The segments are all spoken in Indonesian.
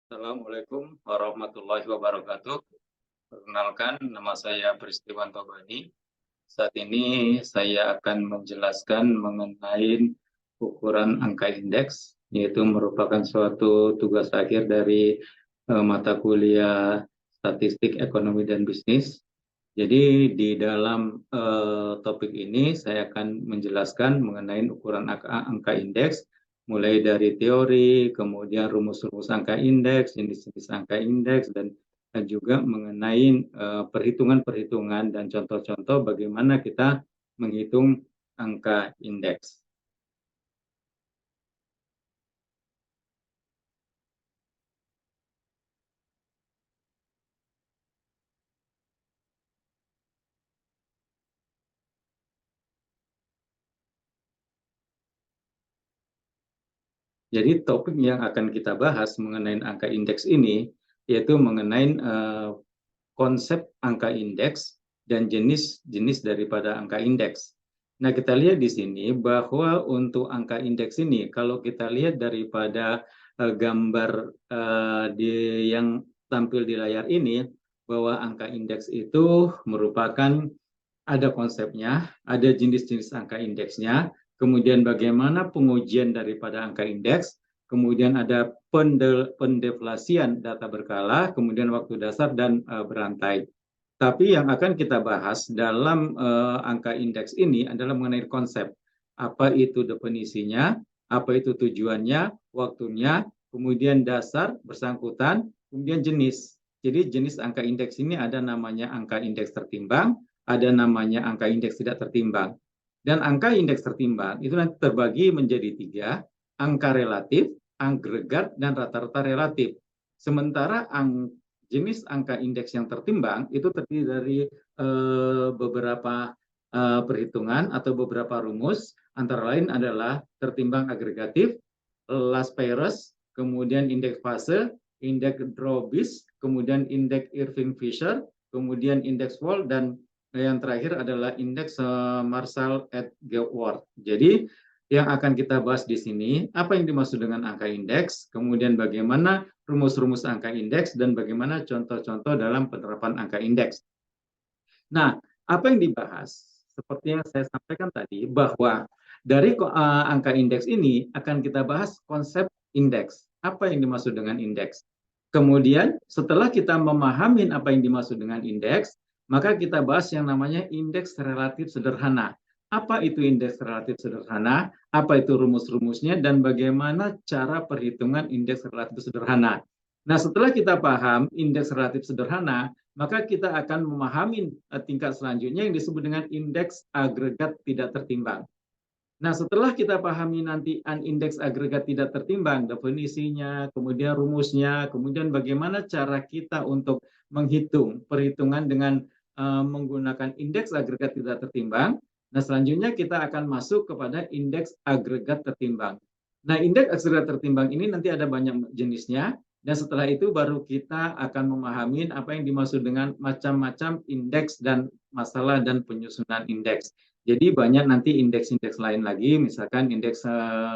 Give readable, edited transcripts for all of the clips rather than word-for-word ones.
Assalamualaikum warahmatullahi wabarakatuh. Perkenalkan, nama saya Pristiwanto Bani. Saat ini saya akan menjelaskan mengenai ukuran angka indeks, yaitu merupakan suatu tugas akhir dari mata kuliah Statistik Ekonomi dan Bisnis. Jadi di dalam topik ini saya akan menjelaskan mengenai ukuran angka indeks, mulai dari teori, kemudian rumus-rumus angka indeks, jenis-jenis angka indeks, dan juga mengenai perhitungan-perhitungan dan contoh-contoh bagaimana kita menghitung angka indeks. Jadi topik yang akan kita bahas mengenai angka indeks ini yaitu mengenai konsep angka indeks dan jenis-jenis daripada angka indeks. Nah, kita lihat di sini bahwa untuk angka indeks ini, kalau kita lihat daripada gambar yang tampil di layar ini, bahwa angka indeks itu merupakan ada konsepnya, ada jenis-jenis angka indeksnya, kemudian bagaimana pengujian daripada angka indeks, kemudian ada pendeflasian data berkala, kemudian waktu dasar dan berantai. Tapi yang akan kita bahas dalam angka indeks ini adalah mengenai konsep. Apa itu definisinya, apa itu tujuannya, waktunya, kemudian dasar bersangkutan, kemudian jenis. Jadi jenis angka indeks ini ada namanya angka indeks tertimbang, ada namanya angka indeks tidak tertimbang. Dan angka indeks tertimbang itu nanti terbagi menjadi tiga, angka relatif, agregat, dan rata-rata relatif. Sementara jenis angka indeks yang tertimbang itu terdiri dari beberapa perhitungan atau beberapa rumus, antara lain adalah tertimbang agregatif, Las-Peyres, kemudian indeks fase, indeks Drobis, kemudian indeks Irving-Fisher, kemudian indeks Wall, dan yang terakhir adalah indeks Marshall et Gewirth. Jadi yang akan kita bahas di sini, apa yang dimaksud dengan angka indeks, kemudian bagaimana rumus-rumus angka indeks, dan bagaimana contoh-contoh dalam penerapan angka indeks. Nah, apa yang dibahas? Seperti yang saya sampaikan tadi, bahwa dari angka indeks ini akan kita bahas konsep indeks. Apa yang dimaksud dengan indeks? Kemudian setelah kita memahami apa yang dimaksud dengan indeks, maka kita bahas yang namanya indeks relatif sederhana. Apa itu indeks relatif sederhana? Apa itu rumus-rumusnya? Dan bagaimana cara perhitungan indeks relatif sederhana? Nah, setelah kita paham indeks relatif sederhana, maka kita akan memahami tingkat selanjutnya yang disebut dengan indeks agregat tidak tertimbang. Nah, setelah kita pahami nanti indeks agregat tidak tertimbang, definisinya, kemudian rumusnya, kemudian bagaimana cara kita untuk menghitung perhitungan dengan menggunakan indeks agregat tidak tertimbang. Nah, selanjutnya kita akan masuk kepada indeks agregat tertimbang. Nah, indeks agregat tertimbang ini nanti ada banyak jenisnya, dan setelah itu baru kita akan memahami apa yang dimaksud dengan macam-macam indeks dan masalah dan penyusunan indeks. Jadi banyak nanti indeks-indeks lain lagi, misalkan indeks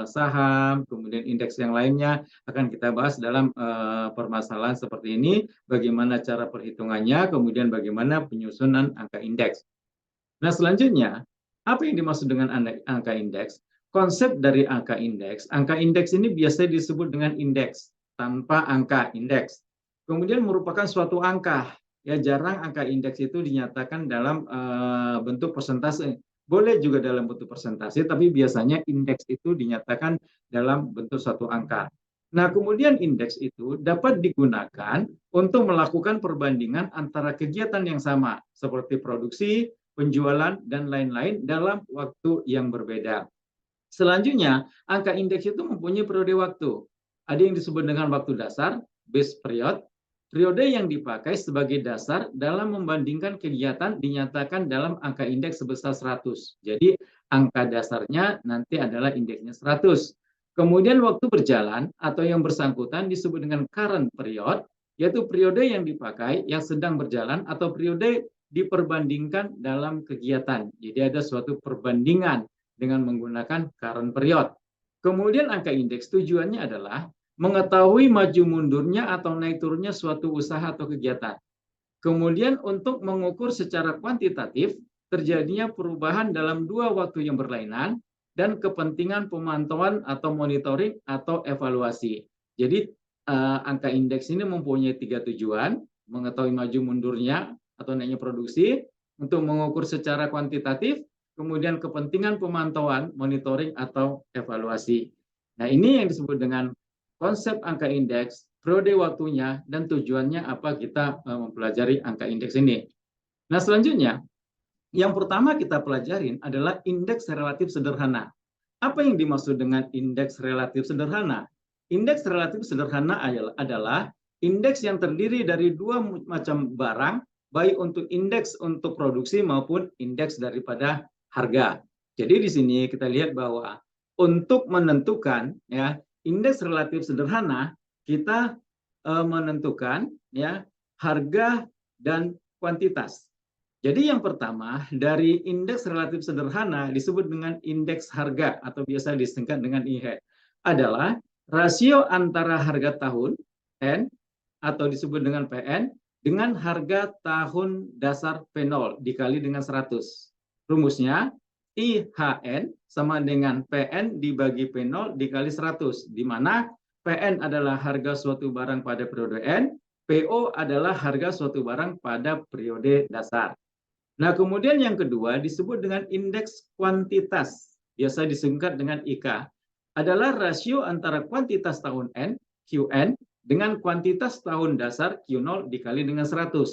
saham, kemudian indeks yang lainnya akan kita bahas dalam permasalahan seperti ini, bagaimana cara perhitungannya, kemudian bagaimana penyusunan angka indeks. Nah, selanjutnya, apa yang dimaksud dengan angka indeks? Konsep dari angka indeks ini biasanya disebut dengan indeks tanpa angka indeks. Kemudian merupakan suatu angka. Ya, jarang angka indeks itu dinyatakan dalam bentuk persentase. Boleh juga dalam bentuk persentase, tapi biasanya indeks itu dinyatakan dalam bentuk suatu angka. Nah, kemudian indeks itu dapat digunakan untuk melakukan perbandingan antara kegiatan yang sama, seperti produksi, penjualan, dan lain-lain dalam waktu yang berbeda. Selanjutnya, angka indeks itu mempunyai periode waktu. Ada yang disebut dengan waktu dasar, base period. Periode yang dipakai sebagai dasar dalam membandingkan kegiatan dinyatakan dalam angka indeks sebesar 100. Jadi, angka dasarnya nanti adalah indeksnya 100. Kemudian waktu berjalan atau yang bersangkutan disebut dengan current period, yaitu periode yang dipakai yang sedang berjalan atau periode diperbandingkan dalam kegiatan. Jadi ada suatu perbandingan dengan menggunakan current period. Kemudian angka indeks tujuannya adalah mengetahui maju mundurnya atau naik turunnya suatu usaha atau kegiatan. Kemudian untuk mengukur secara kuantitatif terjadinya perubahan dalam dua waktu yang berlainan dan kepentingan pemantauan atau monitoring atau evaluasi. Jadi angka indeks ini mempunyai tiga tujuan: mengetahui maju mundurnya atau naiknya produksi, untuk mengukur secara kuantitatif, kemudian kepentingan pemantauan, monitoring atau evaluasi. Nah, ini yang disebut dengan konsep angka indeks, periode waktunya, dan tujuannya apa kita mempelajari angka indeks ini. Nah, selanjutnya, yang pertama kita pelajarin adalah indeks relatif sederhana. Apa yang dimaksud dengan indeks relatif sederhana? Indeks relatif sederhana adalah indeks yang terdiri dari dua macam barang, baik untuk indeks untuk produksi maupun indeks daripada harga. Jadi di sini kita lihat bahwa untuk menentukan ya indeks relatif sederhana, kita menentukan ya harga dan kuantitas. Jadi yang pertama dari indeks relatif sederhana disebut dengan indeks harga atau biasa disingkat dengan IHED, adalah rasio antara harga tahun N atau disebut dengan PN dengan harga tahun dasar P0 dikali dengan 100. Rumusnya IHN sama dengan PN dibagi P0 dikali 100, di mana PN adalah harga suatu barang pada periode N, PO adalah harga suatu barang pada periode dasar. Nah, kemudian yang kedua disebut dengan indeks kuantitas, biasa disingkat dengan IK, adalah rasio antara kuantitas tahun N, QN, dengan kuantitas tahun dasar Q0 dikali dengan 100.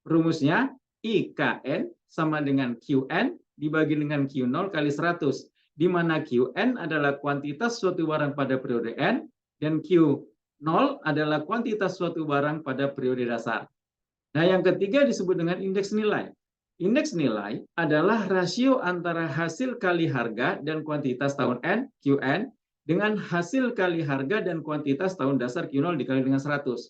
Rumusnya IKN sama dengan QN dibagi dengan Q0 kali 100, di mana QN adalah kuantitas suatu barang pada periode N, dan Q0 adalah kuantitas suatu barang pada periode dasar. Nah, yang ketiga disebut dengan indeks nilai. Indeks nilai adalah rasio antara hasil kali harga dan kuantitas tahun N, QN, dengan hasil kali harga dan kuantitas tahun dasar Q0 dikali dengan 100.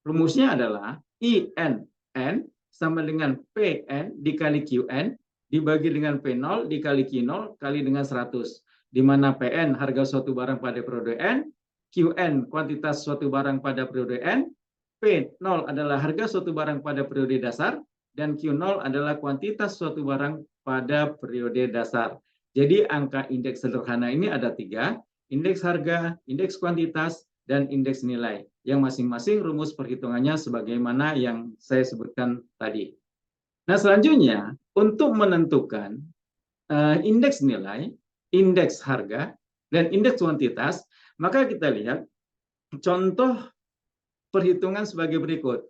Rumusnya adalah INN sama dengan PN dikali QN dibagi dengan P0 dikali Q0 kali dengan 100. Di mana PN harga suatu barang pada periode N, QN kuantitas suatu barang pada periode N, P0 adalah harga suatu barang pada periode dasar, dan Q0 adalah kuantitas suatu barang pada periode dasar. Jadi angka indeks sederhana ini ada tiga: indeks harga, indeks kuantitas, dan indeks nilai, yang masing-masing rumus perhitungannya sebagaimana yang saya sebutkan tadi. Nah, selanjutnya untuk menentukan indeks nilai, indeks harga, dan indeks kuantitas, maka kita lihat contoh perhitungan sebagai berikut.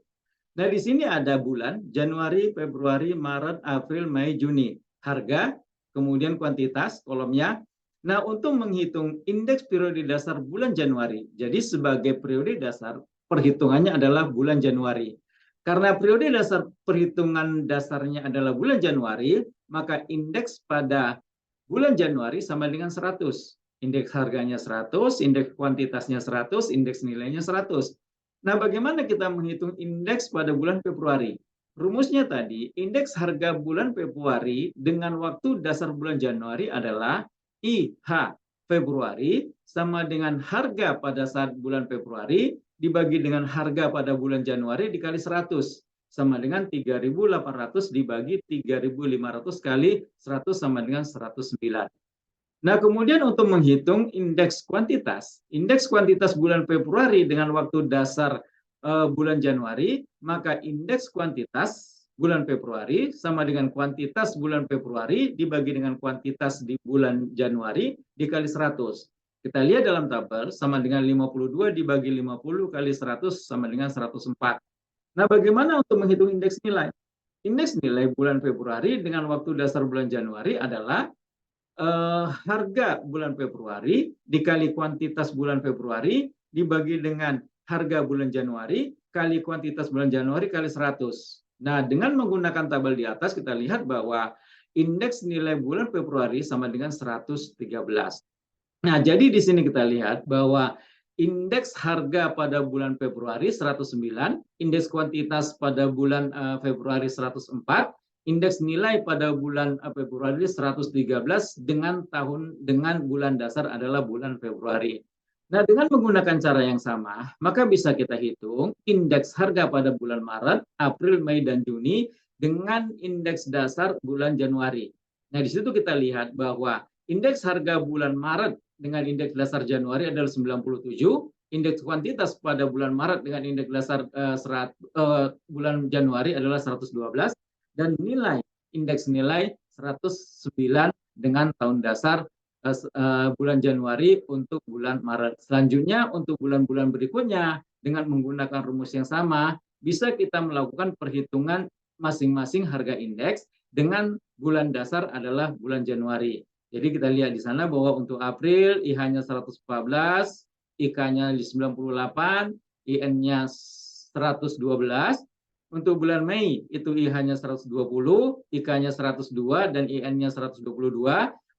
Nah, di sini ada bulan Januari, Februari, Maret, April, Mei, Juni. Harga, kemudian kuantitas, kolomnya. Nah, untuk menghitung indeks periode dasar bulan Januari, jadi sebagai periode dasar, perhitungannya adalah bulan Januari. Karena periode dasar perhitungan dasarnya adalah bulan Januari, maka indeks pada bulan Januari sama dengan 100. Indeks harganya 100, indeks kuantitasnya 100, indeks nilainya 100. Nah, bagaimana kita menghitung indeks pada bulan Februari? Rumusnya tadi, indeks harga bulan Februari dengan waktu dasar bulan Januari adalah IH Februari sama dengan harga pada saat bulan Februari dibagi dengan harga pada bulan Januari dikali 100, sama dengan 3.800 dibagi 3.500 kali 100 sama dengan 109. Nah, kemudian untuk menghitung indeks kuantitas bulan Februari dengan waktu dasar bulan Januari, maka indeks kuantitas bulan Februari sama dengan kuantitas bulan Februari dibagi dengan kuantitas di bulan Januari dikali 100. Kita lihat dalam tabel, sama dengan 52 dibagi 50 kali 100 sama dengan 104. Nah, bagaimana untuk menghitung indeks nilai? Indeks nilai bulan Februari dengan waktu dasar bulan Januari adalah harga bulan Februari dikali kuantitas bulan Februari dibagi dengan harga bulan Januari kali kuantitas bulan Januari kali 100. Nah, dengan menggunakan tabel di atas kita lihat bahwa indeks nilai bulan Februari sama dengan 113. Nah, jadi di sini kita lihat bahwa indeks harga pada bulan Februari 109, indeks kuantitas pada bulan Februari 104, indeks nilai pada bulan Februari 113 dengan bulan dasar adalah bulan Februari. Nah, dengan menggunakan cara yang sama, maka bisa kita hitung indeks harga pada bulan Maret, April, Mei, dan Juni dengan indeks dasar bulan Januari. Nah, di situ kita lihat bahwa indeks harga bulan Maret dengan indeks dasar Januari adalah 97, indeks kuantitas pada bulan Maret dengan indeks dasar bulan Januari adalah 112, dan indeks nilai 109 dengan tahun dasar bulan Januari untuk bulan Maret. Selanjutnya untuk bulan-bulan berikutnya dengan menggunakan rumus yang sama bisa kita melakukan perhitungan masing-masing harga indeks dengan bulan dasar adalah bulan Januari. Jadi kita lihat di sana bahwa untuk April IH-nya 114, IK-nya 98, IN-nya 112. Untuk bulan Mei itu IH-nya 120, IK-nya 102, dan IN-nya 122.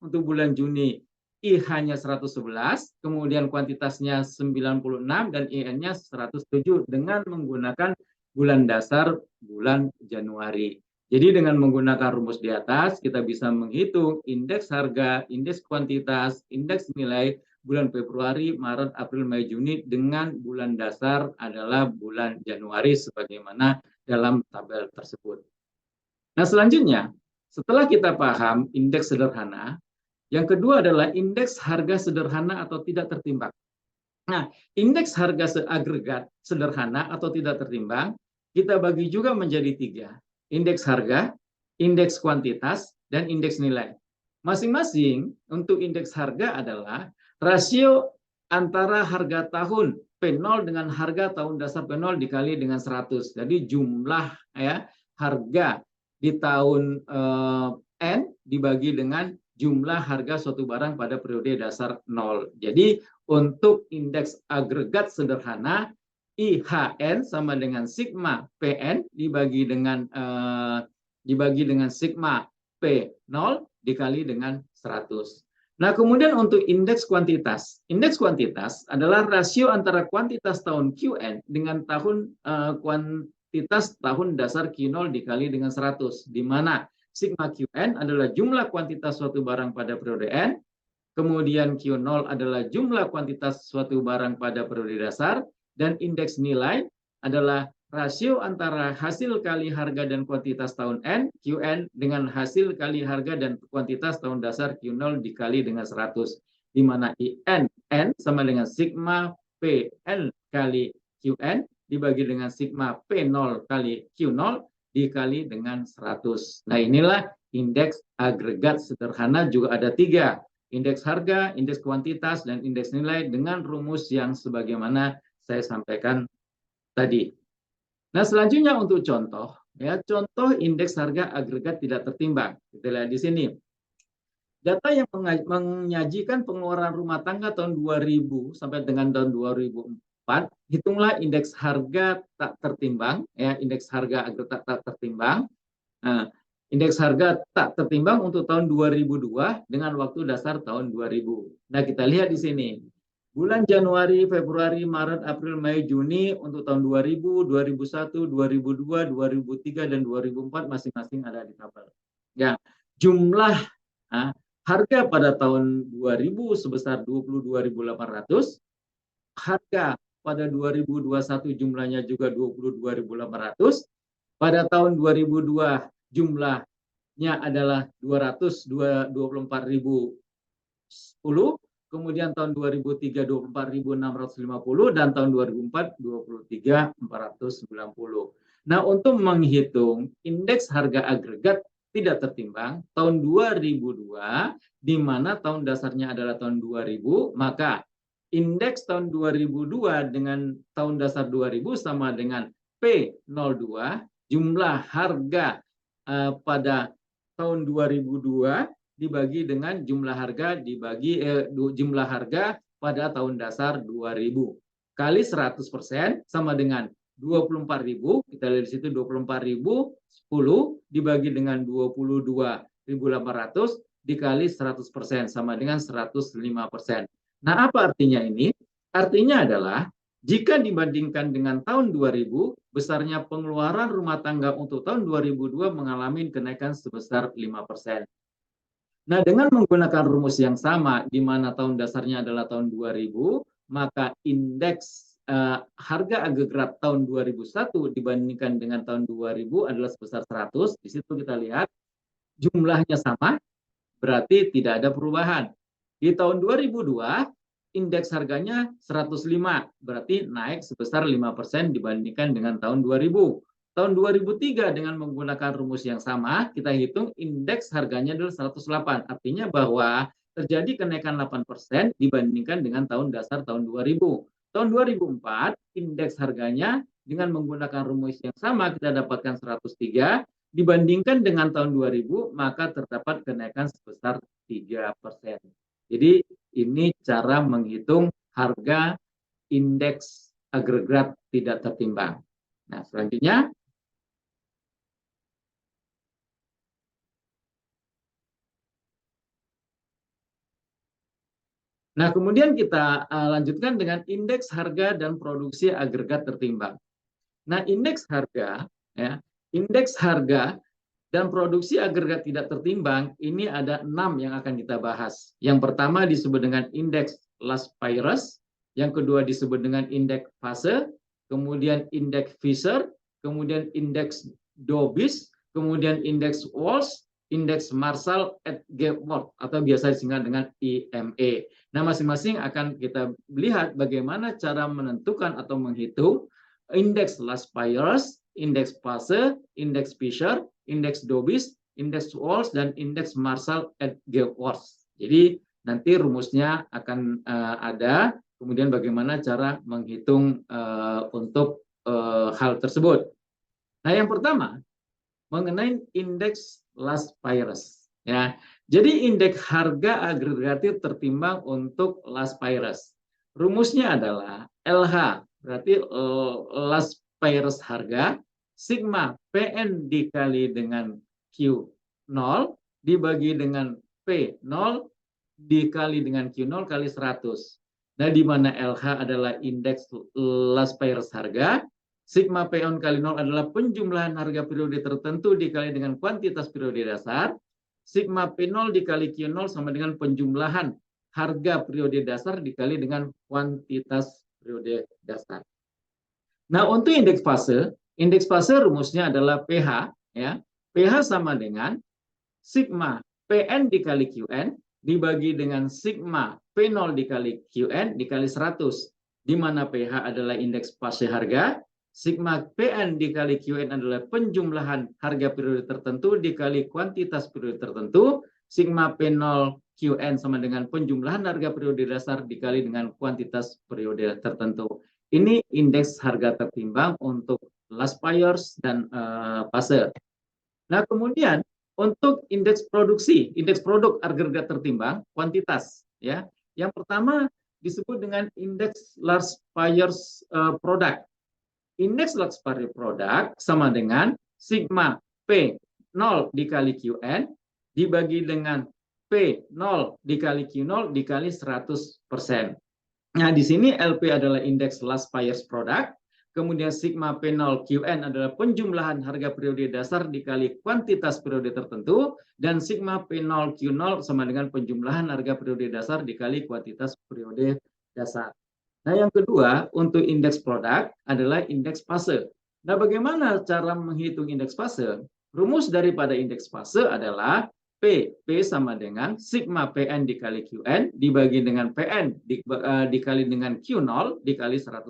Untuk bulan Juni IH-nya 111, kemudian kuantitasnya 96 dan IN-nya 107 dengan menggunakan bulan dasar bulan Januari. Jadi dengan menggunakan rumus di atas kita bisa menghitung indeks harga, indeks kuantitas, indeks nilai bulan Februari, Maret, April, Mei, Juni dengan bulan dasar adalah bulan Januari sebagaimana dalam tabel tersebut. Nah, selanjutnya setelah kita paham indeks sederhana, yang kedua adalah indeks harga sederhana atau tidak tertimbang. Nah, indeks harga agregat sederhana atau tidak tertimbang, kita bagi juga menjadi 3. Indeks harga, indeks kuantitas, dan indeks nilai. Masing-masing untuk indeks harga adalah rasio antara harga tahun P0 dengan harga tahun dasar P0 dikali dengan 100. Jadi jumlah harga di tahun N dibagi dengan jumlah harga suatu barang pada periode dasar 0. Jadi untuk indeks agregat sederhana, IHN sama dengan sigma PN dibagi dengan sigma P0 dikali dengan 100. Nah, kemudian untuk indeks kuantitas. Indeks kuantitas adalah rasio antara kuantitas tahun QN dengan kuantitas tahun dasar Q0 dikali dengan 100, di mana sigma QN adalah jumlah kuantitas suatu barang pada periode N, kemudian Q0 adalah jumlah kuantitas suatu barang pada periode dasar, dan indeks nilai adalah rasio antara hasil kali harga dan kuantitas tahun N, QN, dengan hasil kali harga dan kuantitas tahun dasar Q0 dikali dengan 100, di mana IN, N sama dengan sigma PN kali QN dibagi dengan sigma P0 kali Q0 dikali dengan 100. Nah, inilah indeks agregat sederhana juga ada 3. Indeks harga, indeks kuantitas, dan indeks nilai dengan rumus yang sebagaimana saya sampaikan tadi. Nah, selanjutnya untuk contoh, contoh indeks harga agregat tidak tertimbang. Kita lihat di sini. Data yang menyajikan pengeluaran rumah tangga tahun 2000 sampai dengan tahun 2004, hitunglah indeks harga tak tertimbang, indeks harga agregat tak tertimbang. Nah, indeks harga tak tertimbang untuk tahun 2002 dengan waktu dasar tahun 2000. Nah, kita lihat di sini. Bulan Januari, Februari, Maret, April, Mei, Juni untuk tahun 2000, 2001, 2002, 2003, dan 2004 masing-masing ada di tabel. Ya, jumlah harga pada tahun 2000 sebesar 22.800, harga pada 2021 jumlahnya juga 22.800, pada tahun 2002 jumlahnya adalah 224.010, kemudian tahun 2003 24.650, dan tahun 2004 23.490. Nah, untuk menghitung indeks harga agregat tidak tertimbang tahun 2002, di mana tahun dasarnya adalah tahun 2000, maka indeks tahun 2002 dengan tahun dasar 2000 sama dengan P02, jumlah harga pada tahun 2002 dibagi dengan jumlah harga jumlah harga pada tahun dasar 2000 kali 100% sama dengan 24.000. Kita lihat di situ 24.010 dibagi dengan 22.800 dikali 100% sama dengan 105%. Nah, apa artinya ini? Artinya adalah jika dibandingkan dengan tahun 2000, besarnya pengeluaran rumah tangga untuk tahun 2002 mengalami kenaikan sebesar 5%. Nah, dengan menggunakan rumus yang sama, di mana tahun dasarnya adalah tahun 2000, maka indeks harga agregat tahun 2001 dibandingkan dengan tahun 2000 adalah sebesar 100. Di situ kita lihat jumlahnya sama, berarti tidak ada perubahan. Di tahun 2002, indeks harganya 105, berarti naik sebesar 5% dibandingkan dengan tahun 2000. Tahun 2003 dengan menggunakan rumus yang sama, kita hitung indeks harganya adalah 108. Artinya bahwa terjadi kenaikan 8% dibandingkan dengan tahun dasar tahun 2000. Tahun 2004, indeks harganya dengan menggunakan rumus yang sama kita dapatkan 103, dibandingkan dengan tahun 2000, maka terdapat kenaikan sebesar 3%. Jadi ini cara menghitung harga indeks agregat tidak tertimbang. Nah, selanjutnya, nah kemudian kita lanjutkan dengan indeks harga dan produksi agregat tertimbang. Nah, indeks harga dan produksi agregat tidak tertimbang, ini ada 6 yang akan kita bahas. Yang pertama disebut dengan indeks Last Payers, yang kedua disebut dengan indeks fase, kemudian indeks Fisher, kemudian indeks Dobis, kemudian indeks Walsh, indeks Marshall at Gepworth, atau biasa disingkat dengan IME. Nah, masing-masing akan kita lihat bagaimana cara menentukan atau menghitung indeks Last Payers, indeks fase, indeks Fisher, indeks Dobis, indeks Walsh, dan indeks Marshall at Gepworth. Jadi nanti rumusnya akan ada, kemudian bagaimana cara menghitung untuk hal tersebut. Nah, yang pertama mengenai indeks Last Payers. Ya, jadi indeks harga agregatif tertimbang untuk Last Payers. Rumusnya adalah LH, berarti Last Payers harga, sigma PN dikali dengan Q0 dibagi dengan P0 dikali dengan Q0 kali 100. Nah, di mana LH adalah indeks Last Payers harga, sigma PN kali 0 adalah penjumlahan harga periode tertentu dikali dengan kuantitas periode dasar, sigma P0 dikali Q0 sama dengan penjumlahan harga periode dasar dikali dengan kuantitas periode dasar. Nah, untuk indeks fase rumusnya adalah pH, ya. pH sama dengan sigma PN dikali QN dibagi dengan sigma P0 dikali QN dikali 100, di mana pH adalah indeks fase harga, sigma PN dikali QN adalah penjumlahan harga periode tertentu dikali kuantitas periode tertentu, sigma P0 QN sama dengan penjumlahan harga periode dasar dikali dengan kuantitas periode tertentu. Ini indeks harga tertimbang untuk Last Payers dan fase. Nah, kemudian untuk indeks produksi, indeks produk agregat tertimbang, kuantitas, ya. Yang pertama disebut dengan indeks Last Payers product. Indeks Last Payers product sama dengan sigma P0 dikali QN dibagi dengan P0 dikali Q0 dikali 100%. Nah, di sini LP adalah indeks Last Payers product, kemudian sigma P0 QN adalah penjumlahan harga periode dasar dikali kuantitas periode tertentu, dan sigma P0 Q0 sama dengan penjumlahan harga periode dasar dikali kuantitas periode dasar. Nah, yang kedua untuk indeks produk adalah indeks fase. Nah, bagaimana cara menghitung indeks fase? Rumus daripada indeks fase adalah P sama dengan sigma PN dikali QN dibagi dengan PN dikali dengan Q0 dikali 100%.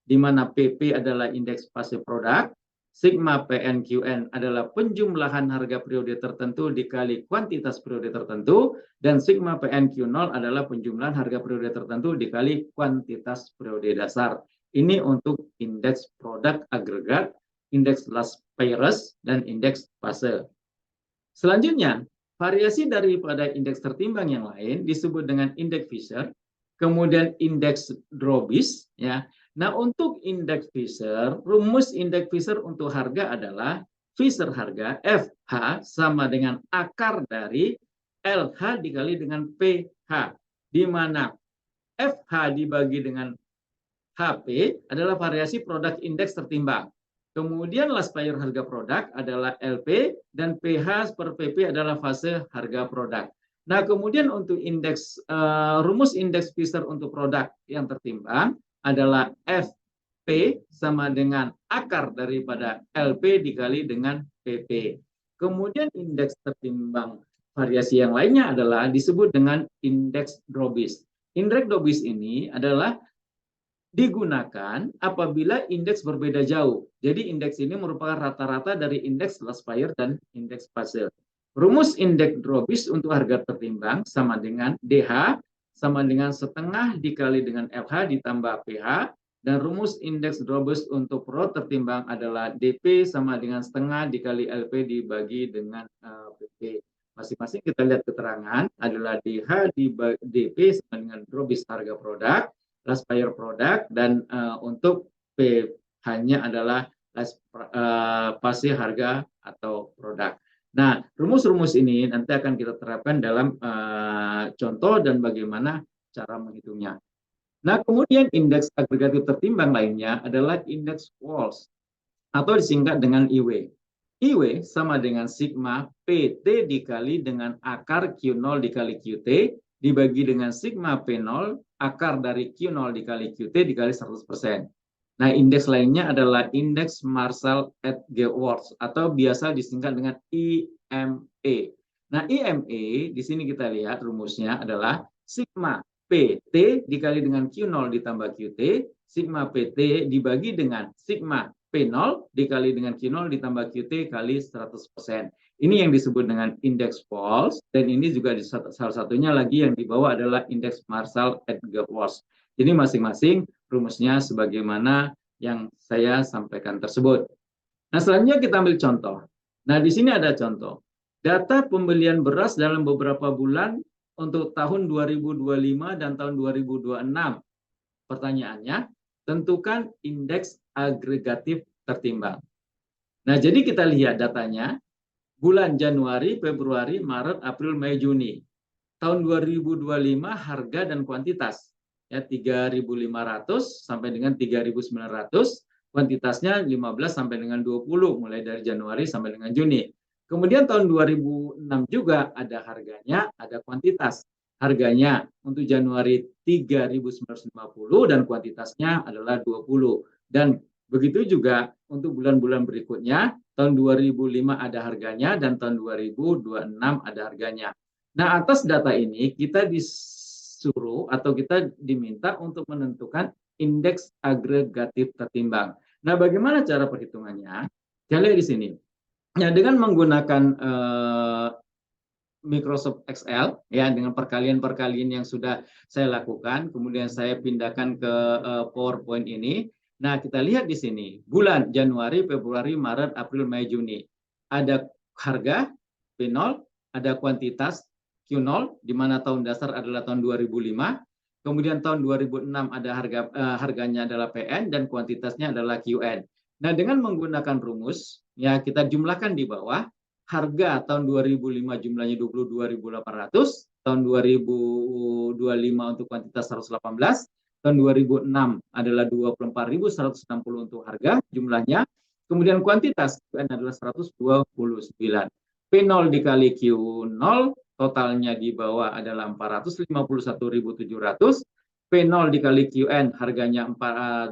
Di mana PP adalah indeks fase produk, sigma PN QN adalah penjumlahan harga periode tertentu dikali kuantitas periode tertentu, dan sigma PN Q0 adalah penjumlahan harga periode tertentu dikali kuantitas periode dasar. Ini untuk indeks produk agregat, indeks Last Payers, dan indeks fase. Selanjutnya, variasi daripada indeks tertimbang yang lain disebut dengan indeks Fisher, kemudian indeks Dobis, ya. Nah, untuk indeks Fisher, rumus indeks Fisher untuk harga adalah Fisher harga FH sama dengan akar dari LH dikali dengan PH, di mana FH dibagi dengan HP adalah variasi produk indeks tertimbang. Kemudian Last Payers harga produk adalah LP, dan PH per PP adalah fase harga produk. Nah, kemudian untuk rumus indeks Fisher untuk produk yang tertimbang adalah FP sama dengan akar daripada LP dikali dengan PP. Kemudian indeks tertimbang variasi yang lainnya adalah disebut dengan indeks Drobis. Indeks Drobis ini adalah digunakan apabila indeks berbeda jauh. Jadi indeks ini merupakan rata-rata dari indeks Laspire dan indeks Fase. Rumus indeks Drobis untuk harga tertimbang sama dengan DH sama dengan setengah dikali dengan FH ditambah PH, dan rumus indeks Drobis untuk Pro tertimbang adalah DP sama dengan setengah dikali LP dibagi dengan PP. Masing-masing kita lihat keterangan adalah DH dibagi DP sama dengan Drobis harga produk, Laspire produk, dan untuk PH-nya adalah Fase harga atau produk. Nah, rumus-rumus ini nanti akan kita terapkan dalam contoh dan bagaimana cara menghitungnya. Nah, kemudian indeks agregatif tertimbang lainnya adalah indeks Walsh atau disingkat dengan IW. IW sama dengan sigma PT dikali dengan akar Q0 dikali QT dibagi dengan sigma P0 akar dari Q0 dikali QT dikali 100%. Nah, indeks lainnya adalah indeks Marshall-Edgeworth atau biasa disingkat dengan IME. Nah, IME di sini kita lihat rumusnya adalah sigma PT dikali dengan Q0 ditambah QT, sigma PT dibagi dengan sigma P0 dikali dengan Q0 ditambah QT kali 100%. Ini yang disebut dengan indeks Walsh, dan ini juga salah satunya lagi yang dibawa adalah indeks Marshall-Edgeworth. Jadi masing-masing rumusnya sebagaimana yang saya sampaikan tersebut. Nah, selanjutnya kita ambil contoh. Nah, di sini ada contoh. Data pembelian beras dalam beberapa bulan untuk tahun 2025 dan tahun 2026. Pertanyaannya, tentukan indeks agregatif tertimbang. Nah, jadi kita lihat datanya, bulan Januari, Februari, Maret, April, Mei, Juni. Tahun 2025 harga dan kuantitas ya 3.500 sampai dengan 3.900, kuantitasnya 15 sampai dengan 20 mulai dari Januari sampai dengan Juni. Kemudian tahun 2006 juga ada harganya, ada kuantitas. Harganya untuk Januari 3.950 dan kuantitasnya adalah 20. Dan begitu juga untuk bulan-bulan berikutnya, tahun 2005 ada harganya dan tahun 2026 ada harganya. Nah, atas data ini kita disuruh atau kita diminta untuk menentukan indeks agregatif tertimbang. Nah, bagaimana cara perhitungannya? Kita lihat di sini. Ya, dengan menggunakan Microsoft Excel ya, dengan perkalian-perkalian yang sudah saya lakukan, kemudian saya pindahkan ke PowerPoint ini. Nah, kita lihat di sini bulan Januari, Februari, Maret, April, Mei, Juni. Ada harga P0, ada kuantitas Q0 di mana tahun dasar adalah tahun 2005. Kemudian tahun 2006 ada harganya adalah PN dan kuantitasnya adalah QN. Nah, dengan menggunakan rumus ya kita jumlahkan di bawah. Harga tahun 2005 jumlahnya 22.800, tahun 2025 untuk kuantitas 118, tahun 2006 adalah 24.160 untuk harga jumlahnya, kemudian kuantitas adalah 129. P0 dikali Q0 totalnya di bawah adalah 451.700, P0 dikali QN harganya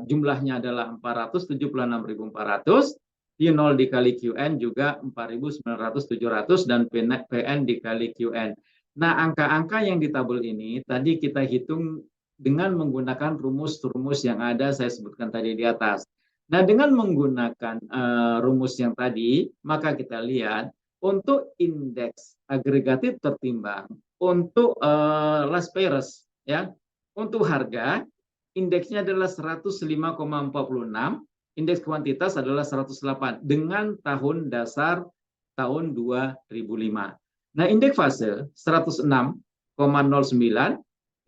jumlahnya adalah 476.400, Q0 dikali QN juga 4.900-700 dan PN dikali QN. Nah, angka-angka yang di tabel ini tadi kita hitung dengan menggunakan rumus-rumus yang ada saya sebutkan tadi di atas. Nah, dengan menggunakan rumus yang tadi, maka kita lihat untuk indeks agregatif tertimbang untuk Laspire ya, untuk harga indeksnya adalah 105,46. Indeks kuantitas adalah 108 dengan tahun dasar tahun 2005. Nah, indeks fase 106,09,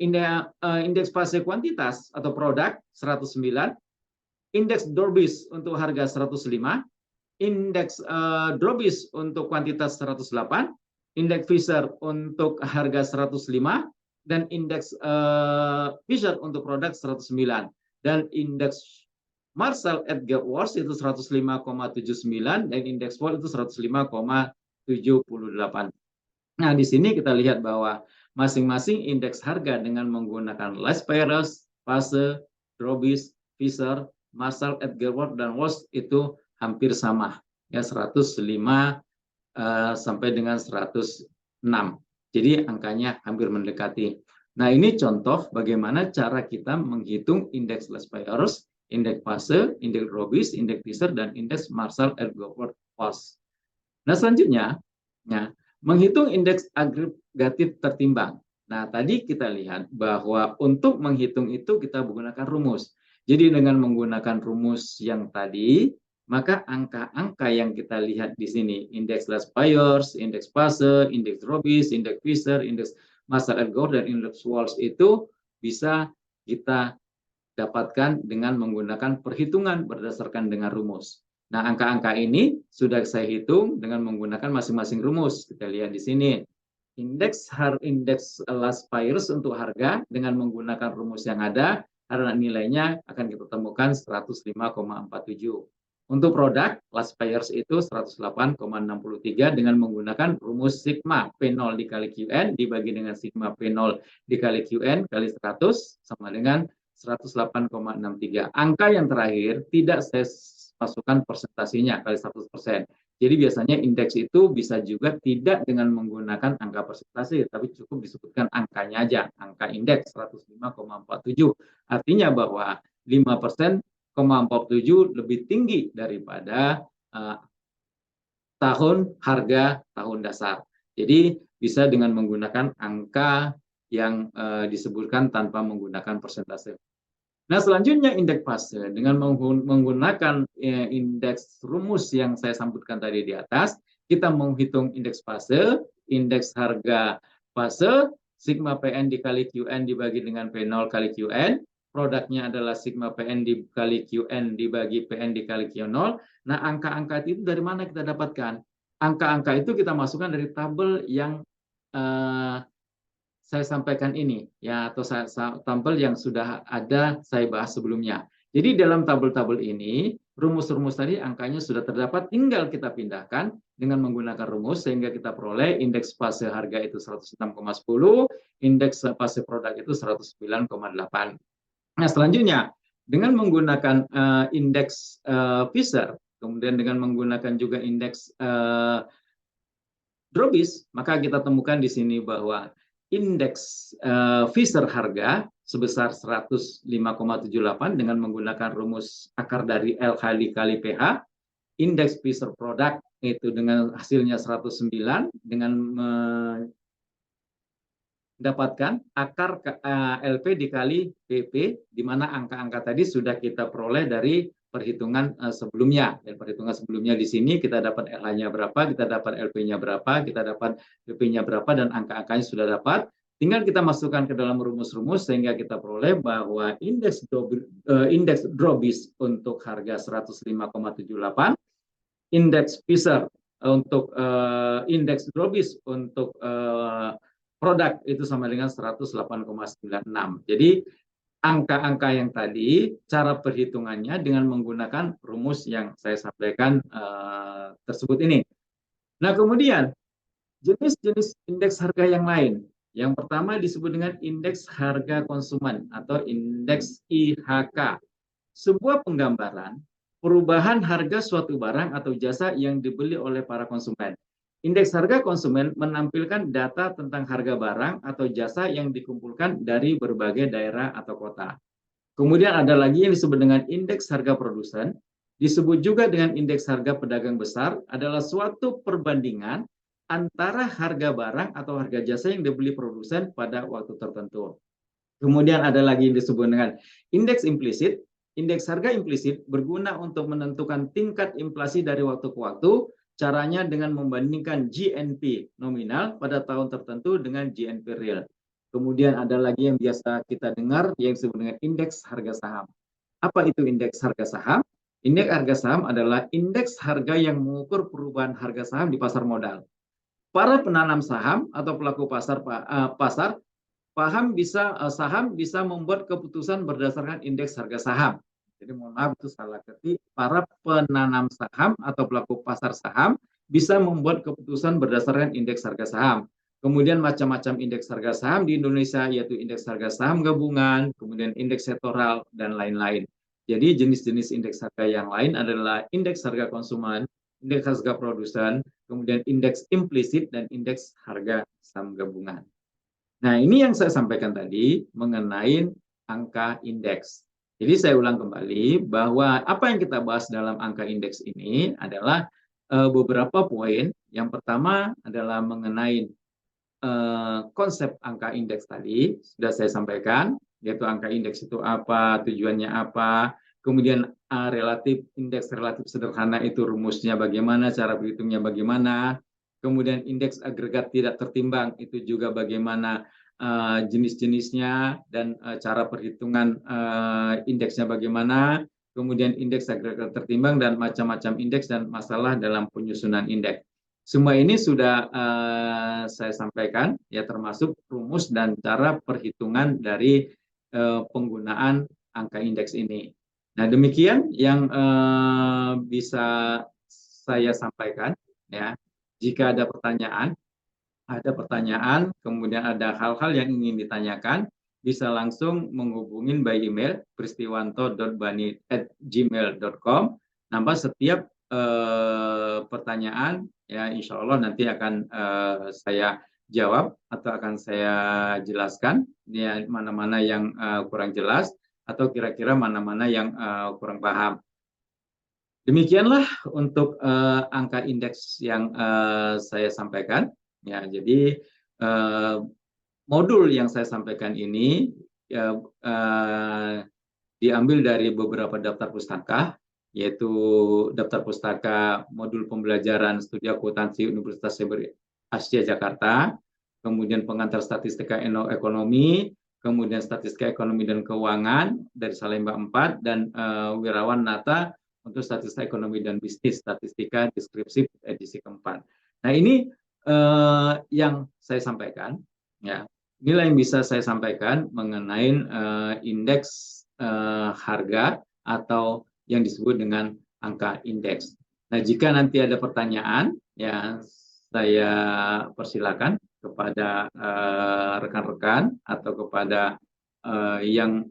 indeks fase kuantitas atau produk 109, indeks Drobis untuk harga 105, indeks Drobis untuk kuantitas 108, indeks Fisher untuk harga 105, dan indeks Fisher untuk produk 109, dan indeks Marshall-Edgeworth itu 105,79 dan indeks Walsh itu 105,78. Nah, di sini kita lihat bahwa masing-masing indeks harga dengan menggunakan Las Peres, Fase, Drobis, Fisher, Marshall, Edgeworth, dan Walsh itu hampir sama, ya 105 sampai dengan 106. Jadi angkanya hampir mendekati. Nah, ini contoh bagaimana cara kita menghitung indeks Las Peres, indeks Fase, indeks Drobis, indeks Fisher, dan indeks Marshall, Edgeworth, Walsh. Nah, selanjutnya, ya, menghitung indeks agregatif tertimbang. Nah, tadi kita lihat bahwa untuk menghitung itu kita menggunakan rumus. Jadi dengan menggunakan rumus yang tadi, maka angka-angka yang kita lihat di sini, indeks Las Peres, indeks Fase, indeks Drobis, indeks Fisher, indeks Marshall Edgeworth, dan indeks Walsh itu bisa kita dapatkan dengan menggunakan perhitungan berdasarkan dengan rumus. Nah, angka-angka ini sudah saya hitung dengan menggunakan masing-masing rumus. Kita lihat di sini. Indeks Las Peres untuk harga dengan menggunakan rumus yang ada, karena nilainya akan kita temukan 105,47. Untuk produk, Las Peres itu 108,63 dengan menggunakan rumus sigma P0 dikali Qn dibagi dengan sigma P0 dikali Qn kali 100 sama dengan 108,63. Angka yang terakhir tidak saya masukkan persentasinya kali 100%. Jadi biasanya indeks itu bisa juga tidak dengan menggunakan angka persentase, tapi cukup disebutkan angkanya aja, angka indeks 105,47. Artinya bahwa 5% lebih tinggi daripada tahun harga tahun dasar. Jadi bisa dengan menggunakan angka yang disebutkan tanpa menggunakan persentase. Nah, selanjutnya indeks fase dengan menggunakan indeks rumus yang saya sebutkan tadi di atas, kita menghitung indeks fase, indeks harga fase, sigma PN dikali QN dibagi dengan P0 kali QN, produknya adalah sigma PN dikali QN dibagi PN dikali Q0. Nah, angka-angka itu dari mana kita dapatkan? Angka-angka itu kita masukkan dari tabel yang saya sampaikan ini, ya, atau tabel yang sudah ada saya bahas sebelumnya. Jadi dalam tabel-tabel ini, rumus-rumus tadi angkanya sudah terdapat, tinggal kita pindahkan dengan menggunakan rumus sehingga kita peroleh indeks fase harga itu 106,10, indeks fase produk itu 109,8. Nah, selanjutnya dengan menggunakan indeks Fisher, kemudian dengan menggunakan juga indeks Drobis, maka kita temukan di sini bahwa indeks Fisher harga sebesar 105,78 dengan menggunakan rumus akar dari LH dikali PH, indeks Fisher produk itu dengan hasilnya 109 dengan mendapatkan akar LP dikali PP, di mana angka-angka tadi sudah kita peroleh dari perhitungan sebelumnya. Dan perhitungan sebelumnya di sini kita dapat LH-nya berapa, kita dapat LP-nya berapa, kita dapat PP-nya berapa, dan angka-angkanya sudah dapat. Tinggal kita masukkan ke dalam rumus-rumus sehingga kita peroleh bahwa indeks Drobis untuk harga 105,78, indeks Fisher untuk indeks Drobis untuk produk itu sama dengan 108,96. Jadi angka-angka yang tadi, cara perhitungannya dengan menggunakan rumus yang saya sampaikan tersebut ini. Nah, kemudian jenis-jenis indeks harga yang lain. Yang pertama disebut dengan indeks harga konsumen atau indeks IHK. Sebuah penggambaran perubahan harga suatu barang atau jasa yang dibeli oleh para konsumen. Indeks harga konsumen menampilkan data tentang harga barang atau jasa yang dikumpulkan dari berbagai daerah atau kota. Kemudian ada lagi yang disebut dengan indeks harga produsen, disebut juga dengan indeks harga pedagang besar, adalah suatu perbandingan antara harga barang atau harga jasa yang dibeli produsen pada waktu tertentu. Kemudian ada lagi yang disebut dengan indeks implisit. Indeks harga implisit berguna untuk menentukan tingkat inflasi dari waktu ke waktu. Caranya dengan membandingkan GNP nominal pada tahun tertentu dengan GNP real. Kemudian ada lagi yang biasa kita dengar yang disebut dengan indeks harga saham. Apa itu indeks harga saham? Indeks harga saham adalah indeks harga yang mengukur perubahan harga saham di pasar modal. Para penanam saham atau pelaku pasar saham bisa membuat keputusan berdasarkan indeks harga saham. Jadi mohon maaf itu salah ketik. Para penanam saham atau pelaku pasar saham bisa membuat keputusan berdasarkan indeks harga saham. Kemudian macam-macam indeks harga saham di Indonesia, yaitu indeks harga saham gabungan, kemudian indeks sektoral, dan lain-lain. Jadi jenis-jenis indeks harga yang lain adalah indeks harga konsumen, indeks harga produsen, kemudian indeks implisit, dan indeks harga saham gabungan. Nah, ini yang saya sampaikan tadi mengenai angka indeks. Jadi saya ulang kembali bahwa apa yang kita bahas dalam angka indeks ini adalah beberapa poin. Yang pertama adalah mengenai konsep angka indeks tadi, sudah saya sampaikan, yaitu angka indeks itu apa, tujuannya apa, kemudian relatif indeks relatif sederhana itu rumusnya bagaimana, cara berhitungnya bagaimana, kemudian indeks agregat tidak tertimbang itu juga bagaimana jenis-jenisnya dan cara perhitungan indeksnya bagaimana, kemudian indeks agregat tertimbang dan macam-macam indeks dan masalah dalam penyusunan indeks. Semua ini sudah saya sampaikan, ya termasuk rumus dan cara perhitungan dari penggunaan angka indeks ini. Nah, demikian yang bisa saya sampaikan. Ya, jika ada pertanyaan, kemudian ada hal-hal yang ingin ditanyakan, bisa langsung menghubungin by email pristiwanto.bani@gmail.com. Nampak setiap pertanyaan, ya insya Allah nanti akan saya jawab atau akan saya jelaskan, ya mana-mana yang kurang jelas atau kira-kira mana-mana yang kurang paham. Demikianlah untuk angka indeks yang saya sampaikan. Ya, jadi modul yang saya sampaikan ini ya, diambil dari beberapa daftar pustaka, yaitu daftar pustaka modul pembelajaran studi akuntansi Universitas Asia Jakarta, kemudian pengantar statistika ekonomi, kemudian statistika ekonomi dan keuangan dari Salemba 4, dan Wirawan Nata untuk statistika ekonomi dan bisnis, statistika deskripsi edisi keempat. Nah, ini yang saya sampaikan, ya. Inilah yang bisa saya sampaikan mengenai indeks harga atau yang disebut dengan angka indeks. Nah, jika nanti ada pertanyaan, ya saya persilakan kepada rekan-rekan atau kepada yang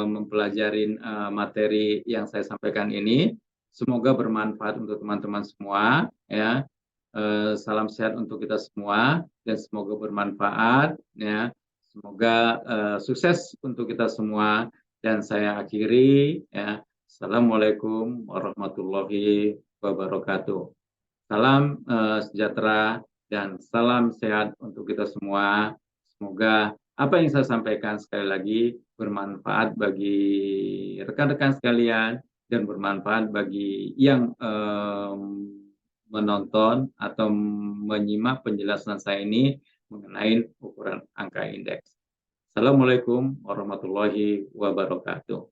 mempelajari materi yang saya sampaikan ini. Semoga bermanfaat untuk teman-teman semua. Ya, salam sehat untuk kita semua dan semoga bermanfaat. Ya, semoga sukses untuk kita semua. Dan saya akhiri, ya, Assalamualaikum warahmatullahi wabarakatuh. Salam sejahtera dan salam sehat untuk kita semua. Semoga apa yang saya sampaikan sekali lagi bermanfaat bagi rekan-rekan sekalian dan bermanfaat bagi yang menonton atau menyimak penjelasan saya ini mengenai ukuran angka indeks. Assalamualaikum warahmatullahi wabarakatuh.